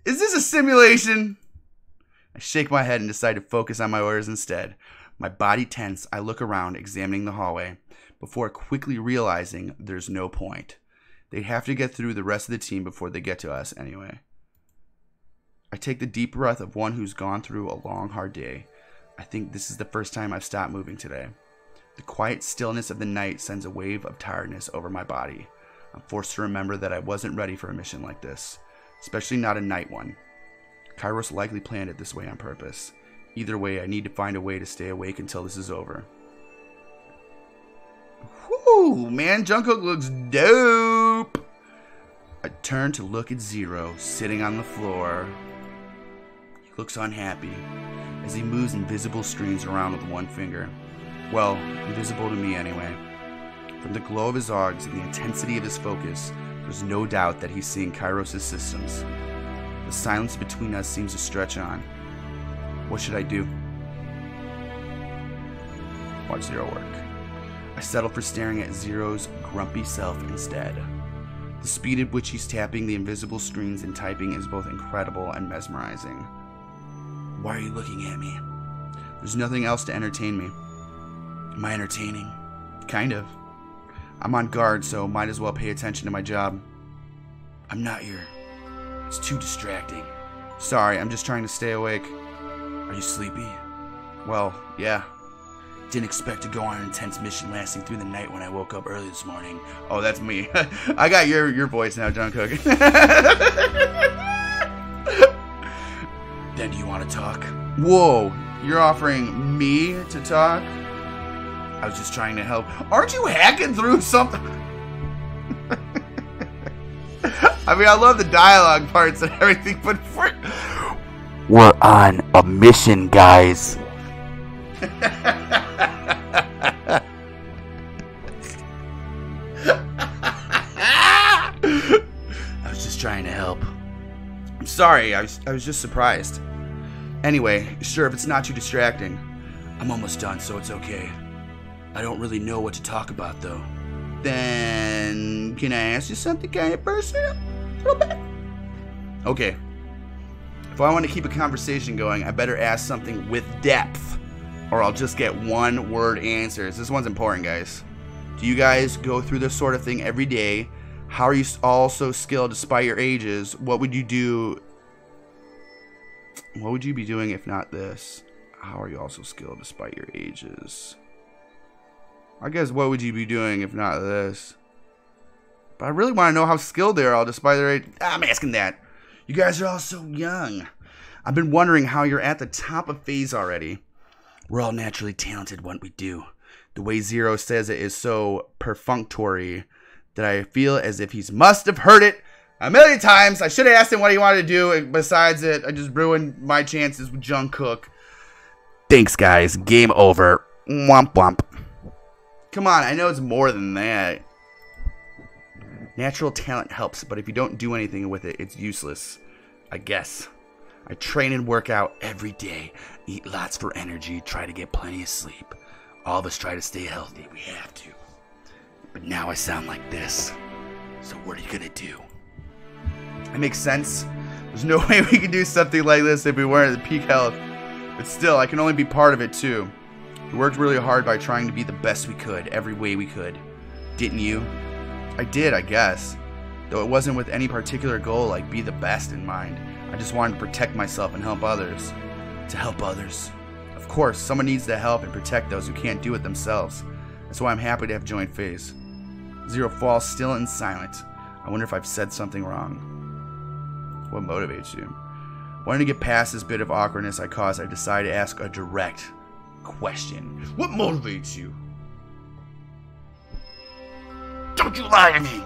Is this a simulation? I shake my head and decide to focus on my orders instead. My body tense, I look around, examining the hallway, before quickly realizing there's no point. They'd have to get through the rest of the team before they get to us anyway. I take the deep breath of one who's gone through a long, hard day. I think this is the first time I've stopped moving today. The quiet stillness of the night sends a wave of tiredness over my body. I'm forced to remember that I wasn't ready for a mission like this, especially not a night one. Kairos likely planned it this way on purpose. Either way, I need to find a way to stay awake until this is over. Whoo, man, Jungkook looks dope. turn to look at Zero sitting on the floor. He looks unhappy as he moves invisible strings around with one finger. Well, invisible to me anyway. From the glow of his augs and the intensity of his focus, there's no doubt that he's seeing Kairos' systems. The silence between us seems to stretch on. What should I do? Watch Zero work. I settle for staring at Zero's grumpy self instead. The speed at which he's tapping the invisible screens and typing is both incredible and mesmerizing. Why are you looking at me? There's nothing else to entertain me. Am I entertaining? Kind of. I'm on guard, so might as well pay attention to my job. I'm not here. It's too distracting. Sorry, I'm just trying to stay awake. Are you sleepy? Well, yeah. Didn't expect to go on an intense mission lasting through the night when I woke up early this morning. Oh, that's me. I got your voice now, Jungkook. Then do you want to talk? Whoa, you're offering me to talk? I was just trying to help. Aren't you hacking through something? I mean, I love the dialogue parts and everything, but we're on a mission, guys. I was just trying to help. I'm sorry, I was just surprised. Anyway, sure, if it's not too distracting. I'm almost done, so it's okay. I don't really know what to talk about, though. Then, can I ask you something kind of personal? A little bit? Okay. If I want to keep a conversation going, I better ask something with depth, or I'll just get one-word answers. This one's important, guys. Do you guys go through this sort of thing every day? How are you all so skilled despite your ages? What would you do? What would you be doing if not this? How are you also skilled despite your ages? I guess what would you be doing if not this? But I really want to know how skilled they are all despite their age. I'm asking that. You guys are all so young. I've been wondering how you're at the top of phase already. We're all naturally talented what we do. The way Zero says it is so perfunctory that I feel as if he must have heard it a million times. I should have asked him what he wanted to do. Besides it, I just ruined my chances with Jungkook. Thanks, guys. Game over. Womp womp. Come on, I know it's more than that. Natural talent helps, but if you don't do anything with it, it's useless. I guess. I train and work out every day. Eat lots for energy. Try to get plenty of sleep. All of us try to stay healthy. We have to. But now I sound like this. So what are you gonna do? It makes sense. There's no way we could do something like this if we weren't at peak health. But still, I can only be part of it too. We worked really hard by trying to be the best we could, every way we could. Didn't you? I did, I guess. Though it wasn't with any particular goal like be the best in mind. I just wanted to protect myself and help others. To help others. Of course, someone needs to help and protect those who can't do it themselves. That's why I'm happy to have joined phase. Zero falls still and silent. I wonder if I've said something wrong. What motivates you? Wanting to get past this bit of awkwardness I caused, I decided to ask a direct question. What motivates you? Don't you lie to me!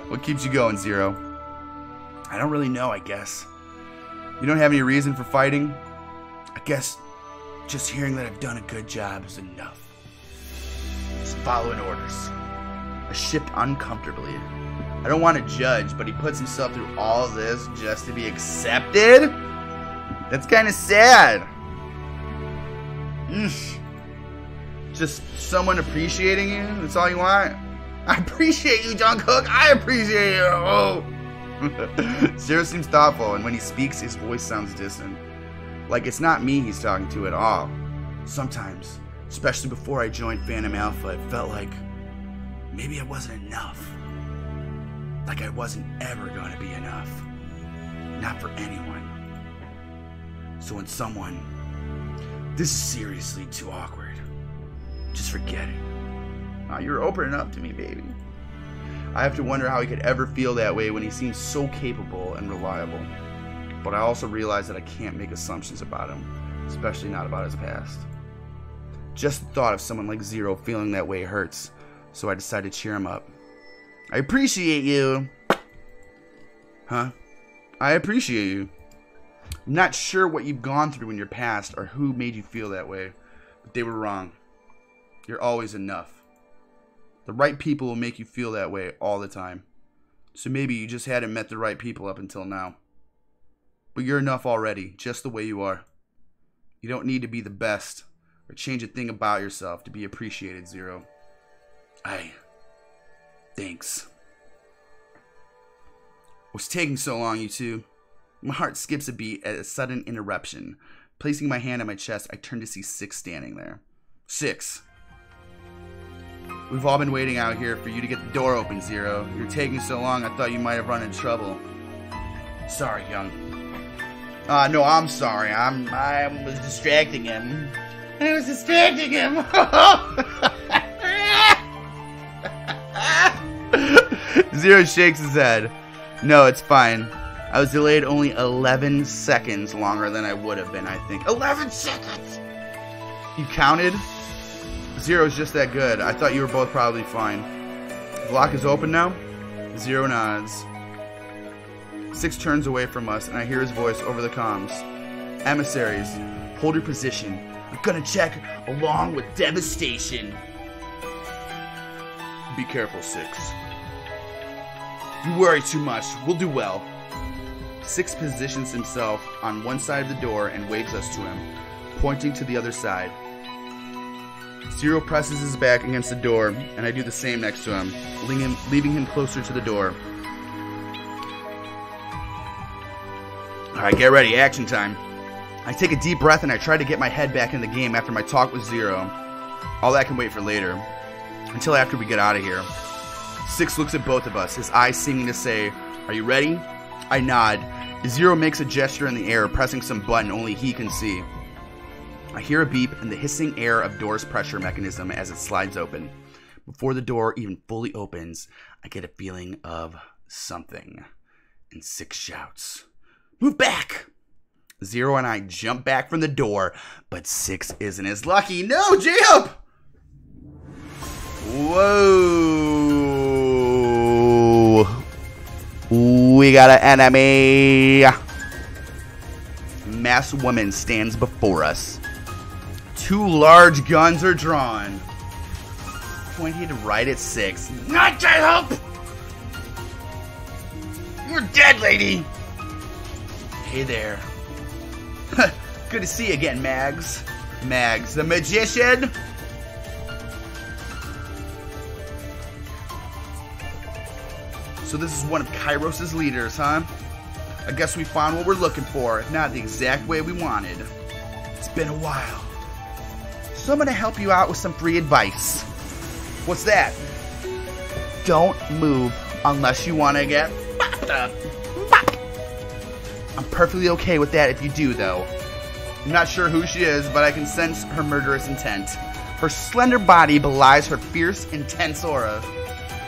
What keeps you going, Zero? I don't really know, I guess. You don't have any reason for fighting? I guess just hearing that I've done a good job is enough. Just following orders. I shift uncomfortably. I don't want to judge, but he puts himself through all of this just to be accepted? That's kind of sad. Just someone appreciating you? That's all you want? I appreciate you, Jungkook. I appreciate you. Oh. Zero seems thoughtful, and when he speaks, his voice sounds distant. Like it's not me he's talking to at all. Sometimes, especially before I joined Phantom Alpha, it felt like maybe I wasn't enough. Like I wasn't ever going to be enough. Not for anyone. So when someone... This is seriously too awkward. Just forget it. You're opening up to me, baby. I have to wonder how he could ever feel that way when he seems so capable and reliable. But I also realize that I can't make assumptions about him, especially not about his past. Just the thought of someone like Zero feeling that way hurts, so I decided to cheer him up. I appreciate you. Huh? I appreciate you. I'm not sure what you've gone through in your past or who made you feel that way, but they were wrong. You're always enough. The right people will make you feel that way all the time. So maybe you just hadn't met the right people up until now. But you're enough already, just the way you are. You don't need to be the best or change a thing about yourself to be appreciated, Zero. Thanks. What's taking so long, you two? My heart skips a beat at a sudden interruption. Placing my hand on my chest, I turn to see Six standing there. Six. We've all been waiting out here for you to get the door open, Zero. You're taking so long, I thought you might have run into trouble. Sorry, Young. No, I'm sorry. I was distracting him. I was distracting him. Zero shakes his head. No, it's fine. I was delayed only 11 seconds longer than I would have been, I think. 11 seconds! You counted? Zero's just that good. I thought you were both probably fine. The lock is open now? Zero nods. Six turns away from us, and I hear his voice over the comms. Emissaries, hold your position. I'm gonna check along with devastation. Be careful, Six. You worry too much. We'll do well. Six positions himself on one side of the door and waves us to him, pointing to the other side. Zero presses his back against the door, and I do the same next to him, leaving him closer to the door. Alright, get ready. Action time. I take a deep breath and I try to get my head back in the game after my talk with Zero. All that can wait for later. Until after we get out of here. Six looks at both of us, his eyes seeming to say, "Are you ready?" I nod. Zero makes a gesture in the air, pressing some button only he can see. I hear a beep and the hissing air of door's pressure mechanism as it slides open. Before the door even fully opens, I get a feeling of something. And Six shouts, "Move back!" Zero and I jump back from the door, but Six isn't as lucky. No, jump! Whoa! We got an enemy! Masked woman stands before us. Two large guns are drawn, pointed right at Six. Not to help! You're dead, lady! Hey there. Good to see you again, Mags. Mags, the magician? So this is one of Kairos' leaders, huh? I guess we found what we're looking for, if not the exact way we wanted. It's been a while. So I'm gonna help you out with some free advice. What's that? Don't move unless you wanna get bopped up. Bop. I'm perfectly okay with that if you do, though. I'm not sure who she is, but I can sense her murderous intent. Her slender body belies her fierce, intense aura.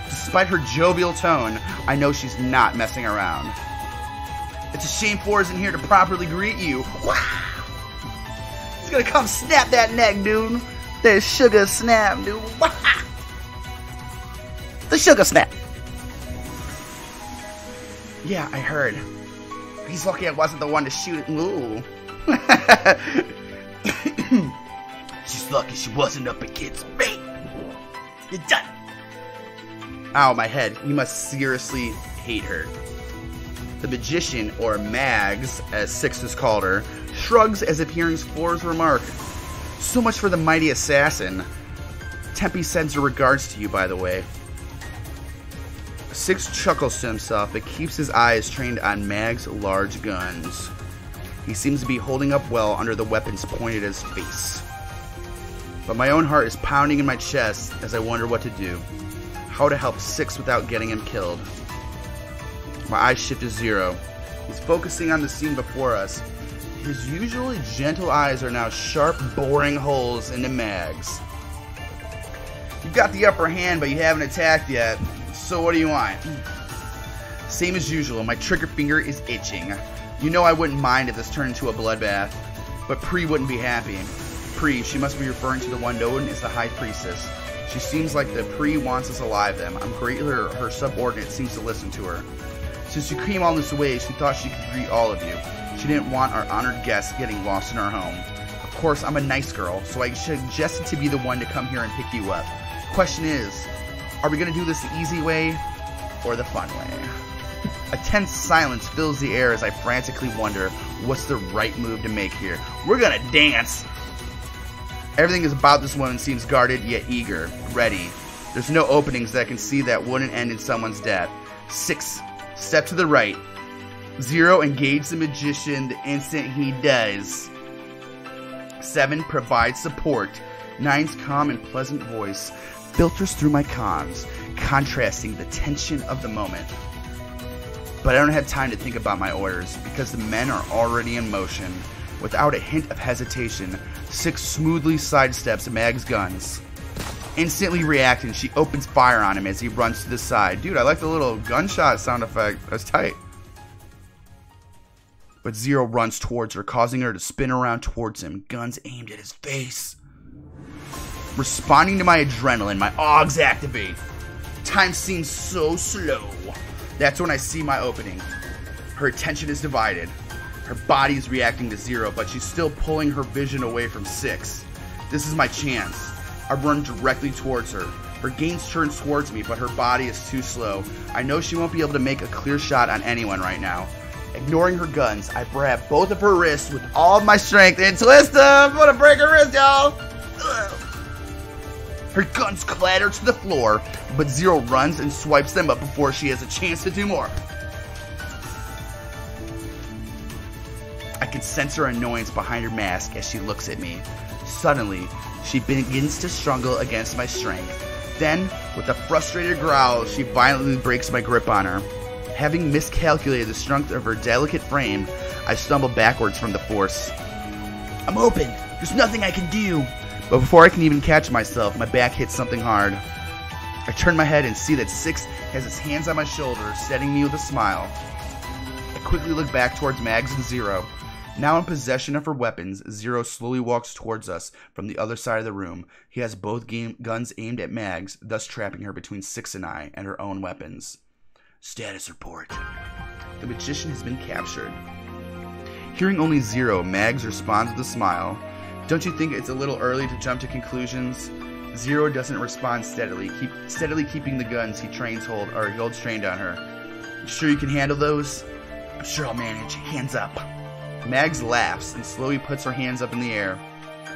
Despite her jovial tone, I know she's not messing around. It's a shame Four isn't here to properly greet you. Wow! It's gonna come snap that neck, dude. That sugar snap, dude. Wow! The sugar snap. Yeah, I heard. He's lucky I wasn't the one to shoot it. Ooh. She's lucky she wasn't up against me. You're done. Ow, my head. You must seriously hate her. The magician, or Mags, as Six has called her, shrugs as if hearing Four's remark. So much for the mighty assassin. Tempe sends her regards to you, by the way. Six chuckles to himself, but keeps his eyes trained on Mag's large guns. He seems to be holding up well under the weapons pointed at his face. But my own heart is pounding in my chest as I wonder what to do. How to help Six without getting him killed. My eyes shift to Zero. He's focusing on the scene before us. His usually gentle eyes are now sharp, boring holes into Mags. You've got the upper hand, but you haven't attacked yet. So what do you want? Same as usual, my trigger finger is itching. You know I wouldn't mind if this turned into a bloodbath, but Pri wouldn't be happy. Pri, she must be referring to the one known as the High Priestess. She seems like the Pre wants us alive them. I'm greatly her subordinate seems to listen to her. Since you came all this way, she thought she could greet all of you. She didn't want our honored guests getting lost in our home. Of course, I'm a nice girl, so I suggested to be the one to come here and pick you up. Question is, are we going to do this the easy way or the fun way? A tense silence fills the air as I frantically wonder what's the right move to make here. We're going to dance! Everything is about this woman seems guarded yet eager, ready. There's no openings that I can see that wouldn't end in someone's death. 6. Step to the right. 0. Engage the magician the instant he does. 7. Provide support. 9's calm and pleasant voice filters through my comms, contrasting the tension of the moment. But I don't have time to think about my orders, because the men are already in motion. Without a hint of hesitation, 6 smoothly sidesteps Mag's guns. Instantly reacting, she opens fire on him as he runs to the side. Dude, I like the little gunshot sound effect. That's tight. But 0 runs towards her, causing her to spin around towards him, guns aimed at his face. Responding to my adrenaline, my AUGs activate. Time seems so slow. That's when I see my opening. Her attention is divided. Her body is reacting to 0, but she's still pulling her vision away from 6. This is my chance. I run directly towards her. Her gaze turns towards me, but her body is too slow. I know she won't be able to make a clear shot on anyone right now. Ignoring her guns, I grab both of her wrists with all of my strength and twist them! I'm gonna break her wrist, y'all! Her guns clatter to the floor, but 0 runs and swipes them up before she has a chance to do more. I can sense her annoyance behind her mask as she looks at me. Suddenly, she begins to struggle against my strength. Then, with a frustrated growl, she violently breaks my grip on her. Having miscalculated the strength of her delicate frame, I stumble backwards from the force. I'm open! There's nothing I can do! But before I can even catch myself, my back hits something hard. I turn my head and see that 6 has his hands on my shoulder, setting me with a smile. I quickly look back towards Mags and 0. Now in possession of her weapons, 0 slowly walks towards us from the other side of the room. He has both guns aimed at Mags, thus trapping her between 6 and I and her own weapons. Status report. The magician has been captured. Hearing only 0, Mags responds with a smile. Don't you think it's a little early to jump to conclusions? 0 doesn't respond steadily, keeping the guns he holds trained on her. You sure you can handle those? I'm sure I'll manage. Hands up. Mags laughs and slowly puts her hands up in the air.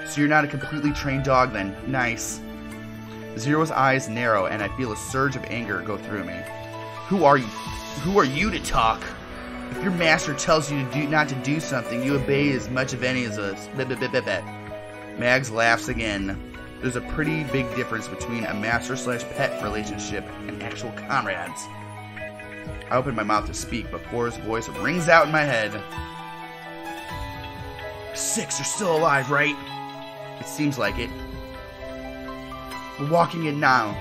So you're not a completely trained dog then. Nice. 0's eyes narrow and I feel a surge of anger go through me. Who are you? Who are you to talk? If your master tells you not to do something, you obey as much of any as us. Mags laughs again. There's a pretty big difference between a master/pet relationship and actual comrades. I open my mouth to speak, but 4's voice rings out in my head. 6 are still alive, right? It seems like it. We're walking in now.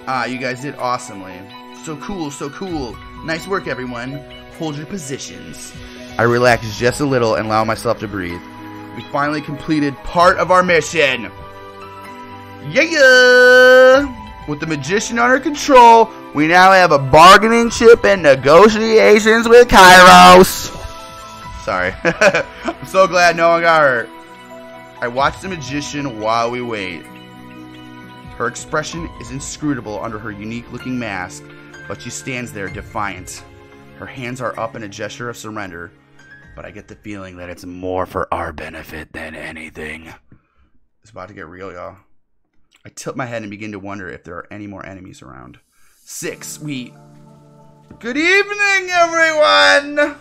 Ah, you guys did awesomely. So cool, so cool. Nice work, everyone. Hold your positions. I relax just a little and allow myself to breathe. We finally completed part of our mission. Yeah! With the magician under control, we now have a bargaining chip and negotiations with Kairos. Sorry. I'm so glad no one got hurt. I watch the magician while we wait. Her expression is inscrutable under her unique-looking mask, but she stands there defiant. Her hands are up in a gesture of surrender, but I get the feeling that it's more for our benefit than anything. It's about to get real, y'all. I tilt my head and begin to wonder if there are any more enemies around. 6, Good evening, everyone!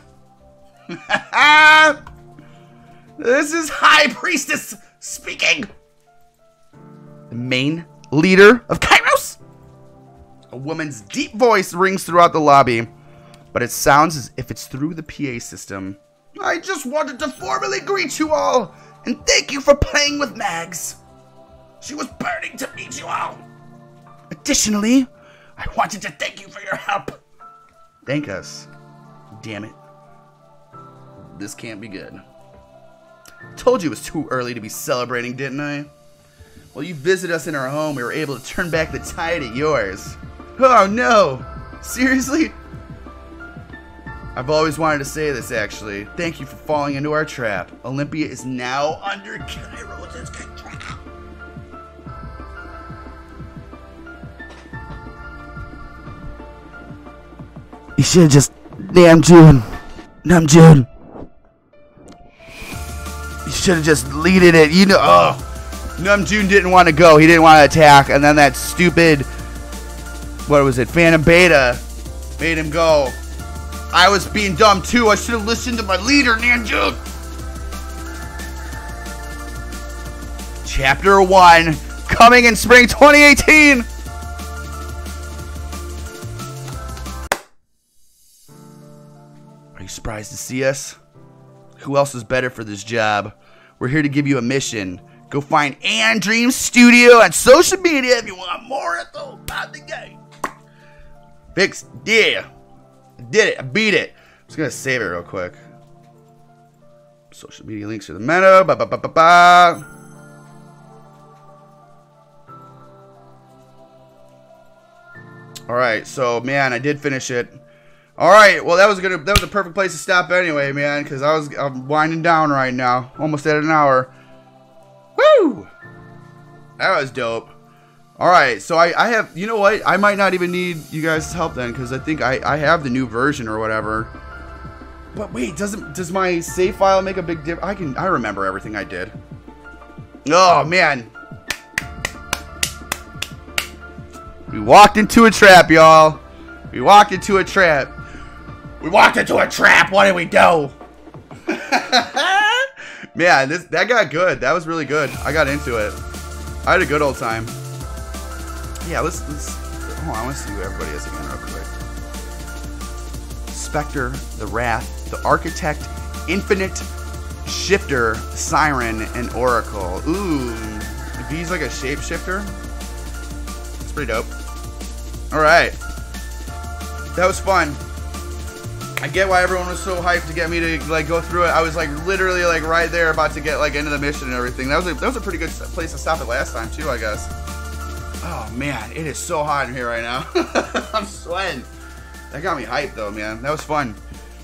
This is High Priestess speaking! The main leader of Kairos? A woman's deep voice rings throughout the lobby, but it sounds as if it's through the PA system. I just wanted to formally greet you all, and thank you for playing with Mags. She was burning to meet you all. Additionally, I wanted to thank you for your help. Thank us. Damn it. This can't be good. Told you it was too early to be celebrating, didn't I? While you visit us in our home, we were able to turn back the tide of yours. Oh no! Seriously? I've always wanted to say this, actually. Thank you for falling into our trap. Olympia is now under Kairos' control. You should have just... Namjoon. You should have just leaded it. You know... Oh. Namjoon didn't want to go. He didn't want to attack. And then that stupid... What was it? Phantom Beta made him go. I was being dumb too. I should have listened to my leader, Namjoon. Chapter 1. Coming in spring 2018. Are you surprised to see us? Who else is better for this job? We're here to give you a mission. Go find Ann Dream Studio on social media if you want more info about the game. Fixed. Yeah. I did it. I beat it. I'm just going to save it real quick. Social media links to the meta. Alright, so, man, I did finish it. Alright, well, that was a perfect place to stop anyway, man, because I'm winding down right now. Almost at an hour. Woo! That was dope. Alright, so I have, you know what? I might not even need you guys' help then, because I think I have the new version or whatever. But wait, does my save file make a big difference? I remember everything I did. Oh, man. We walked into a trap, y'all. We walked into a trap. We walked into a trap. What did we do? Man, that got good. That was really good. I got into it. I had a good old time. Yeah, let's hold on, I want to see who everybody is again real quick. Spectre, the Wrath, the Architect, Infinite, Shifter, Siren, and Oracle. Ooh, if he's like a shapeshifter, it's pretty dope. Alright. That was fun. I get why everyone was so hyped to get me to like go through it. I was like literally like right there about to get like into the mission and everything. That was a pretty good place to stop it last time too, I guess. Oh man, it is so hot in here right now. I'm sweating. That got me hyped though, man. That was fun.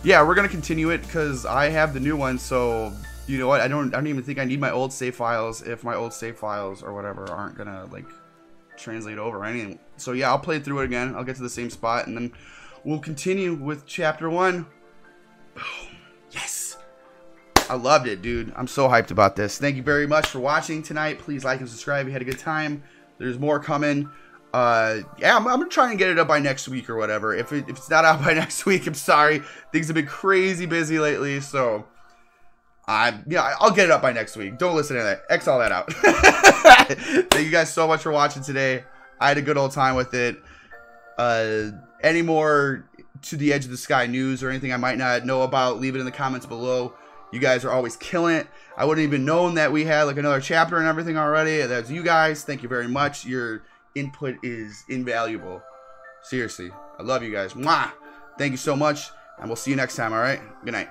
Yeah, we're gonna continue it because I have the new one. So you know what? I don't even think I need my old save files if my old save files or whatever aren't gonna like translate over or anything. So yeah, I'll play through it again. I'll get to the same spot and then we'll continue with chapter 1. Boom. Yes. I loved it, dude. I'm so hyped about this. Thank you very much for watching tonight. Please like and subscribe if you had a good time. There's more coming. Yeah, I'm gonna try and get it up by next week or whatever. If it's not out by next week, I'm sorry. Things have been crazy busy lately, so yeah, I'll get it up by next week. Don't listen to that. X all that out. Thank you guys so much for watching today. I had a good old time with it. Any more To the Edge of the Sky news or anything I might not know about, leave it in the comments below. You guys are always killing it. I wouldn't even known that we had like another chapter and everything already. That's you guys. Thank you very much. Your input is invaluable. Seriously. I love you guys. Mwah! Thank you so much. And we'll see you next time, alright? Good night.